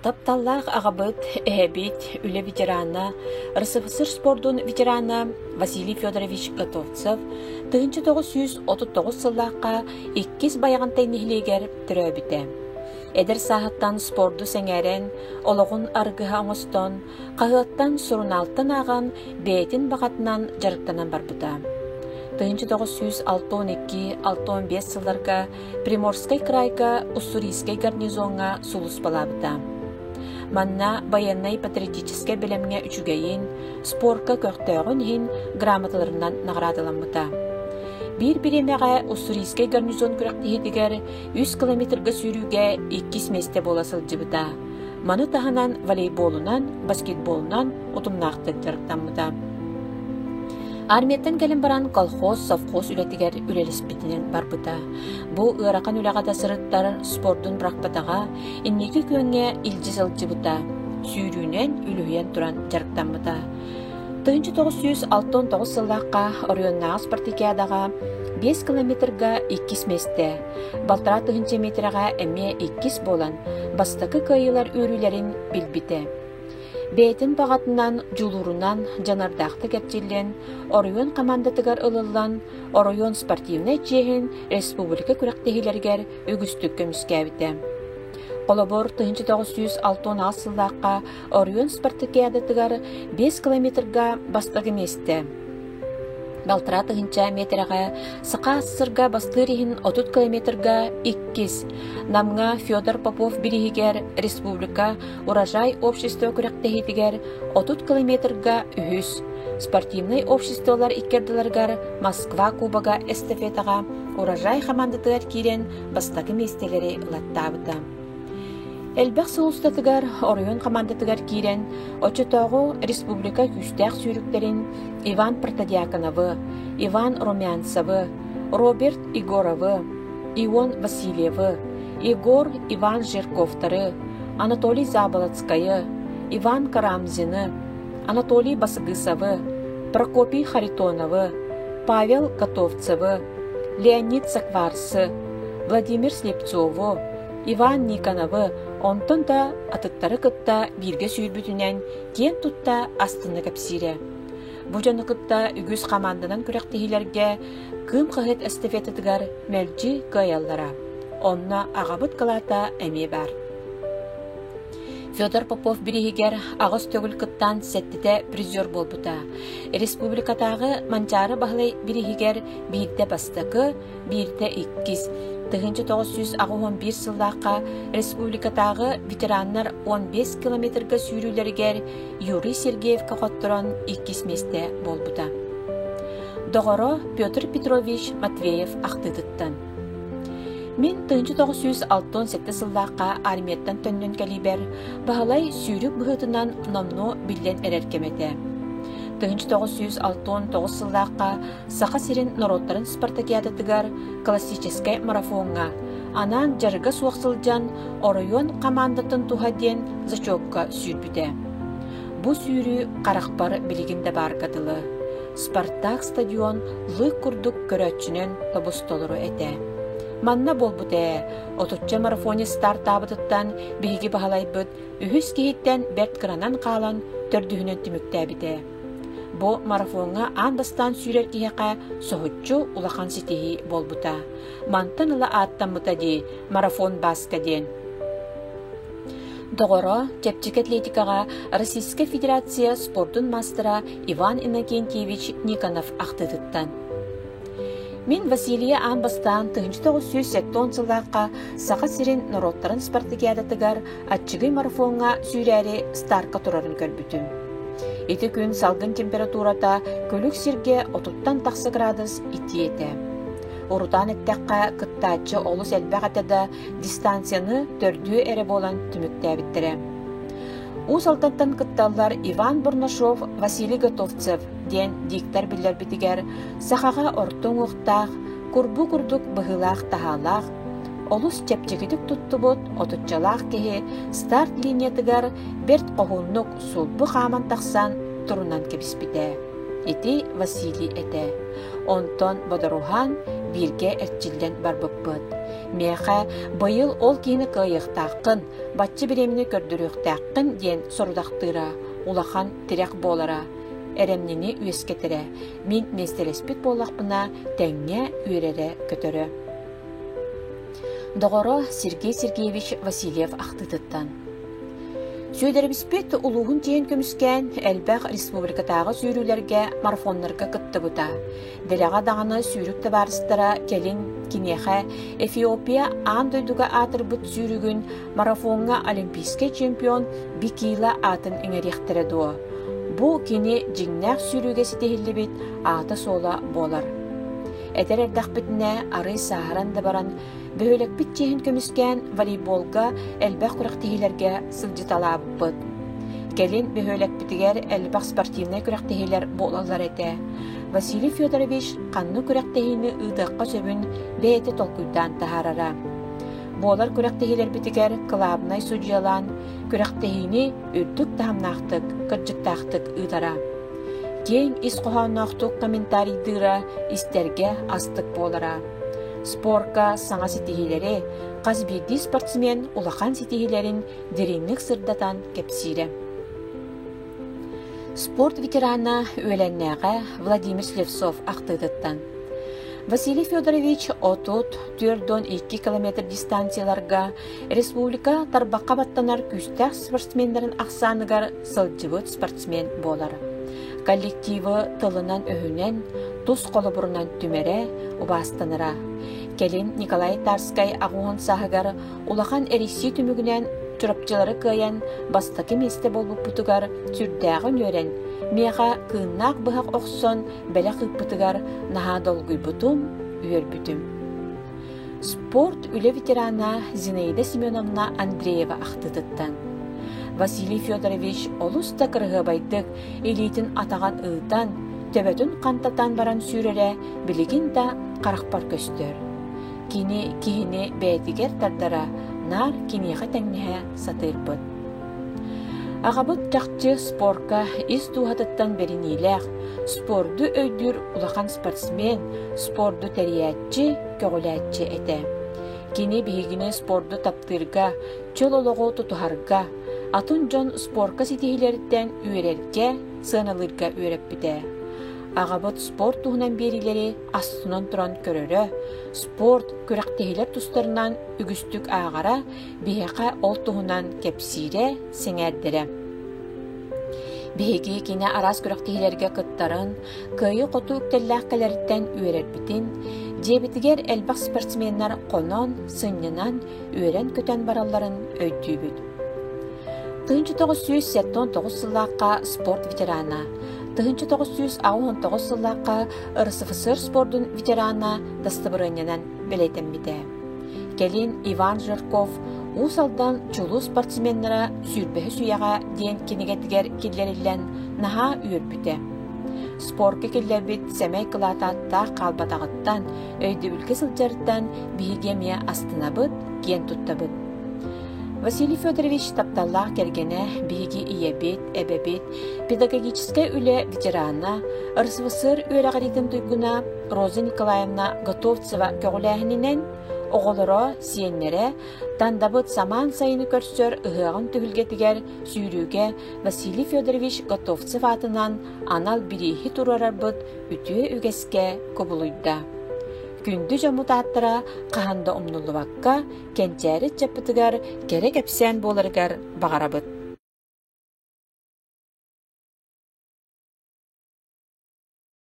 Тапталлах агабыт эһэбит үле ветерана, РСФСР спордун ветерана Василий Федорович Готовцев 1939 сыллааққа 2 баяғантай нихилегер түрөбүтэ. Эдер саһаттан спорду сеңерен, ологун аргыха оңостон, қағыттан суруналтан аған бейтин бағатынан жарықтанан барбыта. 1962-65 сылларга Приморскай крайга Уссурийскай гарнизонга сулус балабыта. Манна военный патриотический билемге үчүгейин, спорка көктөгөн хин грамоталарынан наградыламыта. Bir birimege Уссурийскай гарнизон күрәктихидигер 100 километрга сүйрүүгө 2 месте боласыл жыбыта. Маны таханан волейболунан, баскетболунан утумнактык жарыктанмыта. Армияттан келин баран колхоз, совхоз үлетигер үлелеспитинен барбыта. Бу ыракан үлегада сырыттар спордун бракпатага, иннеки көнгө илжисылжыбыта. Сүйрүүнен үлүйен туран жарыктанмыта. 1969 сыллааққа Орионнағы спартакиадага 5 километрга 2 месте, балтара 9 метрага эме 2 болан, бастакы кайылар өрүлерин билбите. Бейтин бағатынан, жулурунан, жанардақты кепчилен, Орион командатыгар ылылан, Орион спортивный чехин республика күрәктехилергер үгістік көміскәбіті. Колобор 1960 сыллааққа Орион спартакиадатыгар 5 километрга бастагы месте. Балтара 9 метрага, сақа сырга бастырихин 30 километрга 2. Намга Федор Попов билигер республика урожай общество күрәктехитигер 30 километрга 100. Спортивный обществолар иккердиларгар Москва кубага эстафетага урожай командатыгар кирен бастагы местелери латтабыта. Элбек сулустатыгар Орион командатыгар кирен Очотогу республика күстәк сүйрükтерин Иван Протодиаконовы, Иван Румянцевы, Роберт Игоровы, Ион Васильевы, Егор Иван Жирковтары, Анатолий Заболоцкайы, Иван Карамзины, Анатолий Басыгысовы, Прокопий Харитоновы, Павел Готовцевы, Леонид Сакварсы, Владимир Слепцову, Иван Никоновы, онтон да атыттары кытта бирге сүйірбүтінен кен тутта астыны кәпсире. Бу жаны кытта үгіз команданан күрәктехилерге кым қығыт эстафетатыгар мәлжи каяллара. Онна ағабыт калата әме бар. Федор Попов бирихигер ағыз төгіл кыттан сәттіде призер болбута. Республикатағы манчары бағылай бирихигер бирде бастықы, бирде 2. 1911 сыллааққа республикатағы ветераннар 15 километрге сүйрүүлергер Юрий Сергеевка қоттыран 2 месте болбута. Доғоро Петр Петрович Матвеев ақтыдыттан. Мен 1967 сыллааққа армияттан төннен калибер бағалай сүйрік бұғытынан номно билен әреркемете. 1969 сыллааққа сақа сирин народтарын спартакиадатыгар классическай марафонға, анан жарыга суақсылжан Орион командатын тухаден зачокка сүйрбүте. Бу сүйрүү қарақпары билигинде баргадылы. Спартак стадион лык курдук көрөтчүнен лабустолору эте. Манна болбуте, отучча марафоне старт абытыттан биги бағалайбыт, үхіс кейттен берт кыранан қалан төрдүхінен түмүктәбіте. Бу марафонга андастан сүйрер киһэкэ соһуччу улахан ситиһи болбута. Мантан ыла ааттаммыта ди марафон баска ден. Доғоро кепчик атлетикага Российская Федерация спортун мастера Иван Иннокентьевич Никонов ақтыдыттан. Мен Василия Амбастан 1970 сыллааққа сақа сирин народтарын спартакиадатыгар атчыгый марафонга сүйрәри старка турарын көрбүтүм. Эти күн салгын температурата көлік сирге 30-80 градус итиете. Урутан эттәкка кыттаачы олус әлбәк атада дистанцияны төрдүү эре болан түмүктәбиттере. Ус алтаттан кытталлар Иван Бурнашов, Василий Готовцев ден диктар билер битигер сахага ортоң уқтақ, курбу курдук быһылаах тахалаах, олус чепчегидик туттубут отуччалаах кеһи старт линиятыгар берт қоһуннук сулбу хааман тахсан турунан кебиспите. Ити Василий эте. Онтон Бодорухан бирге эрчилден барбыппыт. Меха быйыл ол кини кыйыктаккын, батчы биремини көрдүрүктаккын ден сорудактыра, улахан тирек болара. Эремнини үескетире. Мин местереспит боллакпына теңге үйрере көтөрө. Доғоро Сергей Сергеевич Васильев ақтытыттан. Сөйдербіспет улуғын тейін көміскен әлбәқ республикатағы сүйрілерге марафонларға кытты бұта. Делеға дағаны сүйрікті барыстыра келін кинеха Эфиопия андойдуға атыр бұт сүйрігін марафонға олимпийске чемпион Бикила атын үңеректірі дуы. Бұ кені жиңнәқ сүйріге сетехілі бет аты сола болар. Әтер әрдақ бітіне ары сағаранды баран бөхөлік бітчейін көміскен волейболға әлбәқ күрәқтігілерге сылжыталап бұд. Келін бөхөлік бітігер әлбәқ спортивный күрәқтігілер болалар әті. Василий Федорович қанны күрәқтігіні ұйдаққа сөбін бәйті толкуйдан тахарара. Болар күрәқтігілер бітігер қылабынай судьялан күрәқтігіні үрдік тахамнақтық, кырджықтақтық ұйдара. Кең исқоғаннақтық комментарийдыра истерге астық болара. Спорка саңа сетихилери, қазбиді спортсмен улахан сетихилерин деринlik сырдатан кепсире. Спорт ветерана өленнәға Владимир Слевцов ақтыдыттан. Василий Федорович отут 4-2 км дистанцияларға республика тарбаққа баттанар күстәк спортсмендерін ақсаныгар сылжыбыт спортсмен болар. Коллективы тылынан өһүнен, тус қолы бұрынан түмере, убастаныра. Келин Николай Тарскай ағуын сағығар улахан әресі түмігінен чұрапчылары кыян бастакы месте болбу путугар түрдәғын өрен, меға кыыннақ бұхақ оқсон бәлі қыппытыгар наға долгуй бұтум, үйер бүтім. Спорт үлі ветерана Зинаида Семеновна Андреева ақтыдыттан. Василий Федорович олуста кырғы байдық элитін атаған ұйдан, төбетін қантатан баран сүйрере білігін да қарақпар көстер. Кини бәйтігер тардара нар кинеға тәңнеге сатыр бұд. Ағабыт жақчы спорка ис туғатыттан берінейләқ, спорду өйдір улақан спортсмен, спорду тәриятчы, көгіләтчі әті. Кини бейгіне спорду таптырға, чөл олығы тұтуғарға, атын жон спорка сетихилерден үйерерге, сыналырға үйеріп біде. Ағабыт спорт туғынан берилери астынан тұран көрөрі, спорт көрәқтехилер тұстарынан үгістік ағара бейеқа ол туғынан кепсире сеңәрдірі. Бейге кені арас көрәқтехилерге қыттарын, күйі қоту үктелләқкелерден үйерер бітін, дебетігер әлбақ спортсменнар қонон, сыннынан үйерен көтен бараларын өйдүй бүд. 1979 сыллаққа спорт ветерана, 1969 сыллаққа РСФСР спордун ветерана дастыбырынянан білетен біде. Келин Иван Жирков усалдан чулу спортсменнара сүрбәхі сүйяға ден кенегетігер келлерілен наға үйір біде. Спорка келлер бит сәмәй кылататта қалбатағыттан, өйді бүлке сылжарыттан бейгемия астына бұд, ген тұтта бұд. Василий Федорович тапталлах кергене биги иебит, эбебит, педагогическая үле ветерана, РСФСР үйрағаридын туйгуна Роза Николаевна Готовцева көгіләхінінен, оғылыро сиеннере, тандабыт саман сайыны көрсөр ұғығын түгілгетігер сүйрүүге Василий Федорович Готовцев атынан анал бірейхи турарар бұд үтіе үгеске көбілуйда. Күнді жамутаттыра қағанда омнулубаққа кенчәрі чапытыгар керек әпсен болыргар бағарабыт.